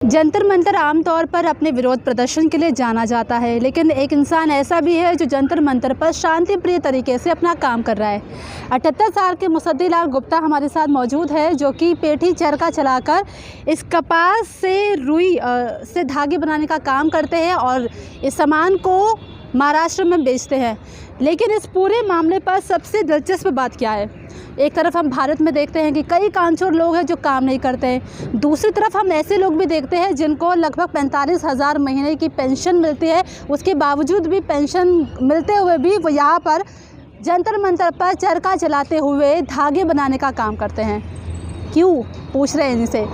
जंतर मंतर आमतौर पर अपने विरोध प्रदर्शन के लिए जाना जाता है, लेकिन एक इंसान ऐसा भी है जो जंतर मंतर पर शांति प्रिय तरीके से अपना काम कर रहा है। 78 साल के मुसद्दीलाल गुप्ता हमारे साथ मौजूद है, जो कि पेठी चरखा चलाकर इस कपास से रुई से धागे बनाने का काम करते हैं और इस सामान को महाराष्ट्र में बेचते हैं। लेकिन इस पूरे मामले पर सबसे दिलचस्प बात क्या है? एक तरफ हम भारत में देखते हैं कि कई कामचोर लोग हैं जो काम नहीं करते हैं, दूसरी तरफ हम ऐसे लोग भी देखते हैं जिनको लगभग 45,000 महीने की पेंशन मिलती है। उसके बावजूद भी पेंशन मिलते हुए भी वो यहाँ पर जंतर मंतर पर चरखा चलाते हुए धागे बनाने का काम करते हैं। क्यों, पूछ रहे हैं इनसे।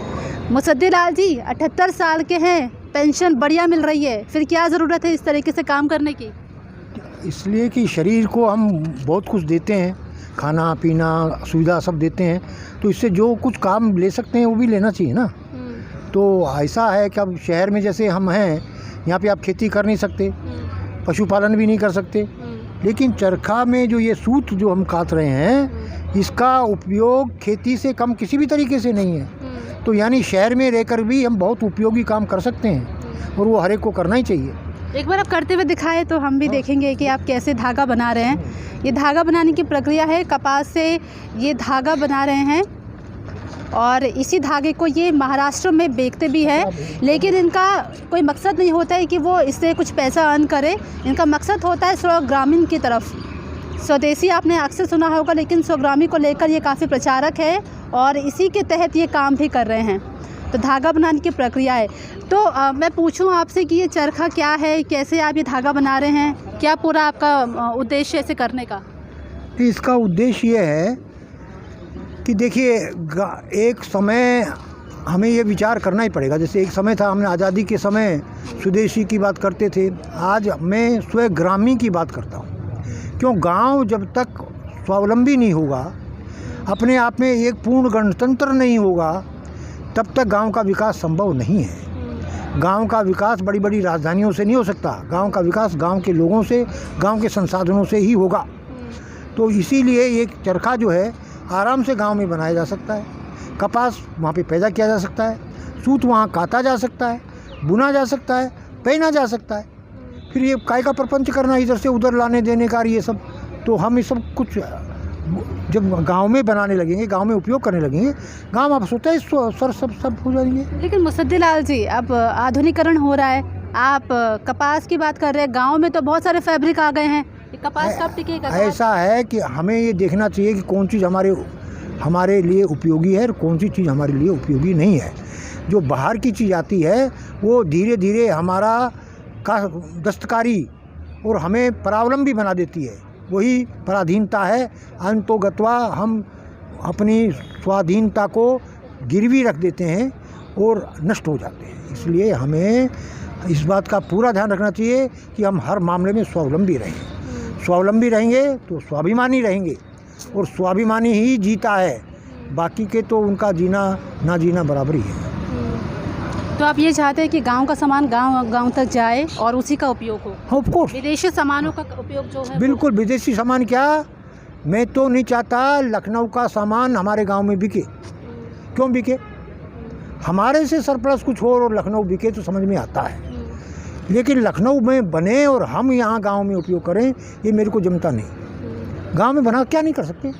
मुसद्दीलाल जी 78 साल के हैं, पेंशन बढ़िया मिल रही है, फिर क्या ज़रूरत है इस तरीके से काम करने की? इसलिए कि शरीर को हम बहुत कुछ देते हैं, खाना पीना सुविधा सब देते हैं, तो इससे जो कुछ काम ले सकते हैं वो भी लेना चाहिए ना। तो ऐसा है कि अब शहर में जैसे हम हैं, यहाँ पे आप खेती कर नहीं सकते, पशुपालन भी नहीं कर सकते, लेकिन चरखा में जो ये सूत जो हम काट रहे हैं, इसका उपयोग खेती से कम किसी भी तरीके से नहीं है। तो यानी शहर में रहकर भी हम बहुत उपयोगी काम कर सकते हैं और वो हर एक को करना ही चाहिए। एक बार आप करते हुए दिखाए तो हम भी देखेंगे कि आप कैसे धागा बना रहे हैं। ये धागा बनाने की प्रक्रिया है, कपास से ये धागा बना रहे हैं और इसी धागे को ये महाराष्ट्र में बेचते भी हैं। लेकिन इनका कोई मकसद नहीं होता है कि वो इससे कुछ पैसा अर्न करे, इनका मकसद होता है स्वग्रामीण की तरफ। स्वदेशी आपने अक्सर सुना होगा, लेकिन स्वग्रामी को लेकर ये काफ़ी प्रचारक है और इसी के तहत ये काम भी कर रहे हैं। तो धागा बनाने की प्रक्रिया है। तो मैं पूछूं आपसे कि ये चरखा क्या है, कैसे आप ये धागा बना रहे हैं, क्या पूरा आपका उद्देश्य ऐसे करने का? इसका उद्देश्य ये है कि देखिए, एक समय हमें ये विचार करना ही पड़ेगा। जैसे एक समय था, हमने आज़ादी के समय स्वदेशी की बात करते थे, आज मैं स्वग्रामी की बात करता हूँ। क्यों? गांव जब तक स्वावलंबी नहीं होगा, अपने आप में एक पूर्ण गणतंत्र नहीं होगा, तब तक गांव का विकास संभव नहीं है। गांव का विकास बड़ी बड़ी राजधानियों से नहीं हो सकता। गांव का विकास गांव के लोगों से, गांव के संसाधनों से ही होगा। तो इसीलिए ये चरखा जो है आराम से गांव में बनाया जा सकता है, कपास वहाँ पे पैदा किया जा सकता है, सूत वहाँ काटा जा सकता है, बुना जा सकता है, पहना जा सकता है। फिर ये काय का प्रपंच करना, इधर से उधर लाने देने का, ये सब तो हम ये सब कुछ जब गांव में बनाने लगेंगे, गांव में उपयोग करने लगेंगे, गांव आप सोचते हैं सब हो जाएंगे। लेकिन मुसद्दीलाल जी, अब आधुनिकीकरण हो रहा है, आप कपास की बात कर रहे हैं, गांव में तो बहुत सारे फैब्रिक आ गए हैं, ये कपास कब टिकेगा? ऐसा है कि हमें ये देखना चाहिए कि कौन चीज़ हमारे लिए उपयोगी है और कौन सी चीज़ हमारे लिए उपयोगी नहीं है। जो बाहर की चीज़ आती है वो धीरे धीरे हमारा का दस्तकारी और हमें परावलंबी बना देती है। वही पराधीनता है। अंतोगत्वा हम अपनी स्वाधीनता को गिरवी रख देते हैं और नष्ट हो जाते हैं। इसलिए हमें इस बात का पूरा ध्यान रखना चाहिए कि हम हर मामले में स्वावलंबी रहें। स्वावलंबी रहेंगे तो स्वाभिमानी रहेंगे और स्वाभिमानी ही जीता है, बाकी के तो उनका जीना ना जीना बराबर ही है। तो आप ये चाहते हैं कि गांव का सामान गांव तक जाए और उसी का उपयोग हो? Of course. विदेशी सामानों का उपयोग जो है, बिल्कुल। विदेशी सामान क्या, मैं तो नहीं चाहता लखनऊ का सामान हमारे गांव में बिके। क्यों बिके? हमारे से सरप्लस कुछ और लखनऊ बिके तो समझ में आता है, लेकिन लखनऊ में बने और हम यहाँ गांव में उपयोग करें, ये मेरे को जमता नहीं। गांव में बना क्या नहीं कर सकते?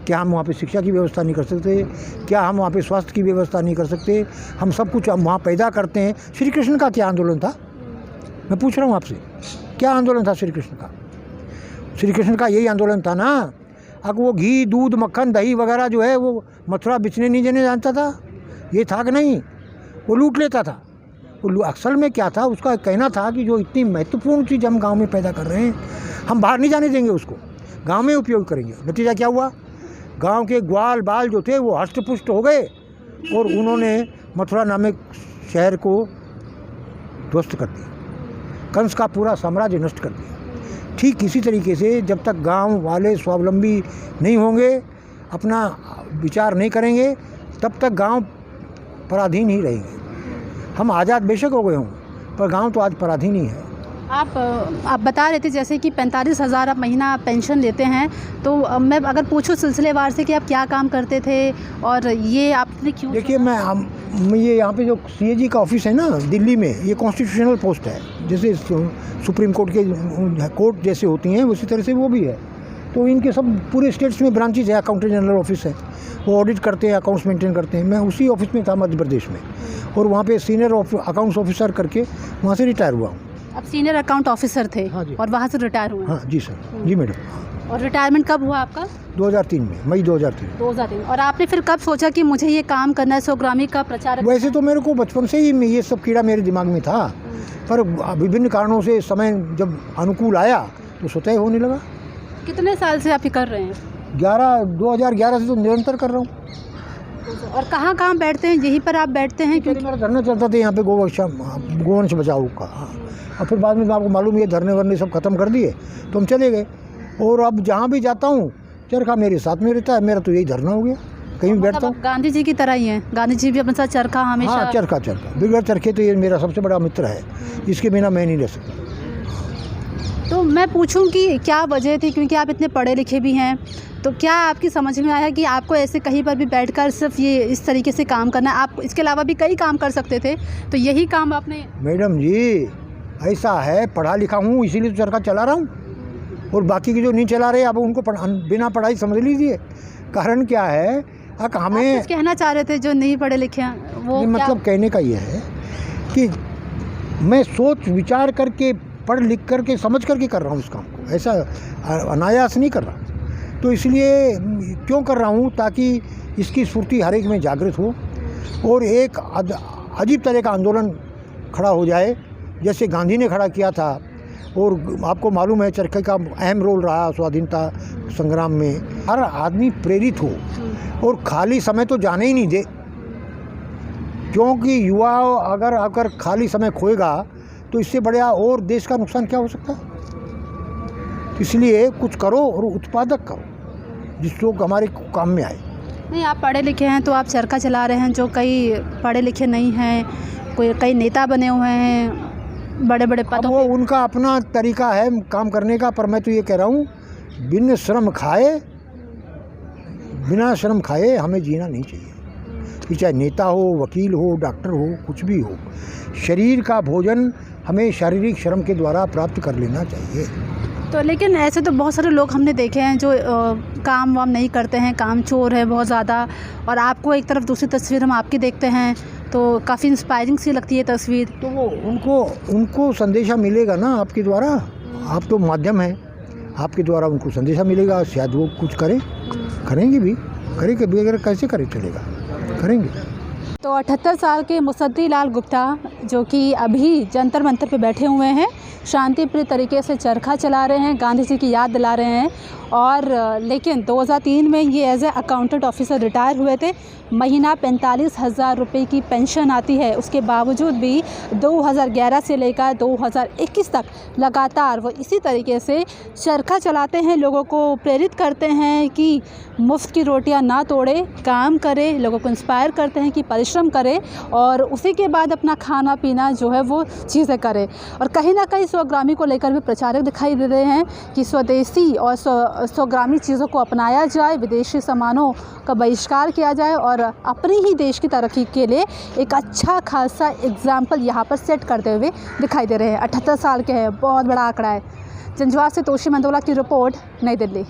क्या हम वहाँ पे शिक्षा की व्यवस्था नहीं कर सकते? क्या हम वहाँ पे स्वास्थ्य की व्यवस्था नहीं कर सकते? हम सब कुछ हम वहाँ पैदा करते हैं। श्री कृष्ण का क्या आंदोलन था? मैं पूछ रहा हूँ आपसे, क्या आंदोलन था श्री कृष्ण का? श्री कृष्ण का यही आंदोलन था ना। अगर वो घी दूध मक्खन दही वगैरह जो है वो मथुरा बेचने नहीं देने जानता था, ये था कि नहीं? वो लूट लेता था। वो असल में क्या था, उसका कहना था कि जो इतनी महत्वपूर्ण चीज़ हम गाँव में पैदा कर रहे हैं, हम बाहर नहीं जाने देंगे, उसको गाँव में उपयोग करेंगे। नतीजा क्या हुआ? गांव के ग्वाल बाल जो थे वो हष्टपुष्ट हो गए और उन्होंने मथुरा नामक शहर को ध्वस्त कर दिया, कंस का पूरा साम्राज्य नष्ट कर दिया। ठीक इसी तरीके से जब तक गांव वाले स्वावलंबी नहीं होंगे, अपना विचार नहीं करेंगे, तब तक गांव पराधीन ही रहेंगे। हम आज़ाद बेशक हो गए हों, पर गांव तो आज पराधीन ही है। आप बता रहे थे जैसे कि 45,000 आप महीना पेंशन लेते हैं, तो मैं अगर पूछूं सिलसिलेवार से कि आप क्या काम करते थे और ये आपने क्यों? देखिए ये यहाँ पे जो सीएजी का ऑफिस है ना दिल्ली में, ये कॉन्स्टिट्यूशनल पोस्ट है, जैसे सुप्रीम कोर्ट के कोर्ट जैसे होती हैं उसी तरह से वो भी है। तो इनके सब पूरे स्टेट्स में ब्रांचेज है, अकाउंटेंट जनरल ऑफिस है, वो ऑडिट करते हैं, अकाउंट्स मेंटेन करते हैं। मैं उसी ऑफिस में था मध्य प्रदेश में, और वहाँ पे सीनियर अकाउंट्स ऑफिसर करके वहाँ से रिटायर हुआ हूँ। आप सीनियर अकाउंट ऑफिसर थे? हाँ जी। और वहाँ से रिटायर हुए? हाँ जी सर, जी मैडम। और रिटायरमेंट कब हुआ आपका? 2003 में, मई 2003। और आपने फिर कब सोचा कि मुझे ये काम करना है, स्वगामी का प्रचार? वैसे तो मेरे को बचपन से ही ये सब कीड़ा मेरे दिमाग में था, पर विभिन्न कारणों से समय जब अनुकूल आया तो स्वतः होने लगा। कितने साल से आप ये कर रहे हैं? 2011 से तो निरंतर कर रहा हूँ। और कहाँ बैठते हैं? यहीं पर आप बैठते हैं? क्योंकि मेरा धरना चलता था यहाँ पे गोवंश बचाओ का। हाँ, और फिर बाद में तो आपको मालूम है धरने वरने सब खत्म कर दिए तो हम चले गए। और अब जहाँ भी जाता हूँ चरखा मेरे साथ में रहता है, मेरा तो यही धरना हो गया, कहीं भी बैठता हूँ। गांधी जी की तरह ही हैं? गांधी जी भी अपने साथ चरखा हमेशा? हाँ, चरखा बिगड़ चरखे तो ये मेरा सबसे बड़ा मित्र है, इसके बिना मैं नहीं रह सकता। तो मैं पूछूं कि क्या वजह थी, क्योंकि आप इतने पढ़े लिखे भी हैं, तो क्या आपकी समझ में आया कि आपको ऐसे कहीं पर भी बैठकर सिर्फ ये इस तरीके से काम करना है? आप इसके अलावा भी कई काम कर सकते थे, तो यही काम आपने? मैडम जी ऐसा है, पढ़ा लिखा हूँ इसीलिए तो चरखा चला रहा हूँ, और बाकी के जो नहीं चला रहे अब उनको बिना पढ़ाई समझ लीजिए। कारण क्या है, हमें कुछ कहना चाह रहे थे जो नहीं पढ़े लिखे हैं वो? मतलब कहने का ये है कि मैं सोच विचार करके पढ़ लिख करके समझ करके कर रहा हूँ इस काम को, ऐसा अनायास नहीं कर रहा। तो इसलिए क्यों कर रहा हूँ, ताकि इसकी स्फूर्ति हर एक में जागृत हो और एक अजीब तरह का आंदोलन खड़ा हो जाए, जैसे गांधी ने खड़ा किया था। और आपको मालूम है चरखे का अहम रोल रहा स्वाधीनता संग्राम में। हर आदमी प्रेरित हो और खाली समय तो जाने ही नहीं दे, क्योंकि युवा अगर खाली समय खोएगा तो इससे बढ़िया और देश का नुकसान क्या हो सकता है। इसलिए कुछ करो और उत्पादक करो जिसको हमारे काम में आए। नहीं, आप पढ़े लिखे हैं तो आप चरखा चला रहे हैं, जो कई पढ़े लिखे नहीं हैं, कई नेता बने हुए हैं बड़े बड़े पदों वो उनका अपना तरीका है काम करने का। पर मैं तो ये कह रहा हूँ बिना श्रम खाए हमें जीना नहीं चाहिए। कि चाहे नेता हो, वकील हो, डॉक्टर हो, कुछ भी हो, शरीर का भोजन हमें शारीरिक श्रम के द्वारा प्राप्त कर लेना चाहिए। तो लेकिन ऐसे तो बहुत सारे लोग हमने देखे हैं जो काम वाम नहीं करते हैं, काम चोर है बहुत ज़्यादा। और आपको एक तरफ दूसरी तस्वीर हम आपकी देखते हैं तो काफ़ी इंस्पायरिंग सी लगती है तस्वीर। तो वो उनको संदेशा मिलेगा ना आपके द्वारा, आप तो माध्यम है, आपके द्वारा उनको संदेशा मिलेगा, शायद वो कुछ करेंगे भी अगर कैसे चलेगा, करेंगे। तो 78 साल के मुसद्दी लाल गुप्ता जो कि अभी जंतर मंतर पे बैठे हुए हैं, शांतिप्रिय तरीके से चरखा चला रहे हैं, गांधी जी की याद दिला रहे हैं। और लेकिन 2003 में ये as a accountant officer retire हुए थे। महीना 45,000 रुपये की पेंशन आती है, उसके बावजूद भी 2011 से लेकर 2021 तक लगातार वो इसी तरीके से चरखा चलाते हैं, लोगों को प्रेरित करते हैं कि मुफ्त की रोटियां ना तोड़े, काम करे, लोगों को इंस्पायर करते हैं कि परिश्रम करे और उसी के बाद अपना खाना पीना जो है वो चीज़ें करे। और कहीं ना कहीं स्वगामी को लेकर भी प्रचारक दिखाई दे रहे हैं कि स्वदेशी और स्वगामी चीज़ों को अपनाया जाए, विदेशी सामानों का बहिष्कार किया जाए और अपनी ही देश की तरक्की के लिए एक अच्छा खासा एग्जाम्पल यहाँ पर सेट करते हुए दिखाई दे रहे हैं। 78 साल के हैं, बहुत बड़ा आंकड़ा है। जंजवार से तोशी मंदोला की रिपोर्ट, नई दिल्ली।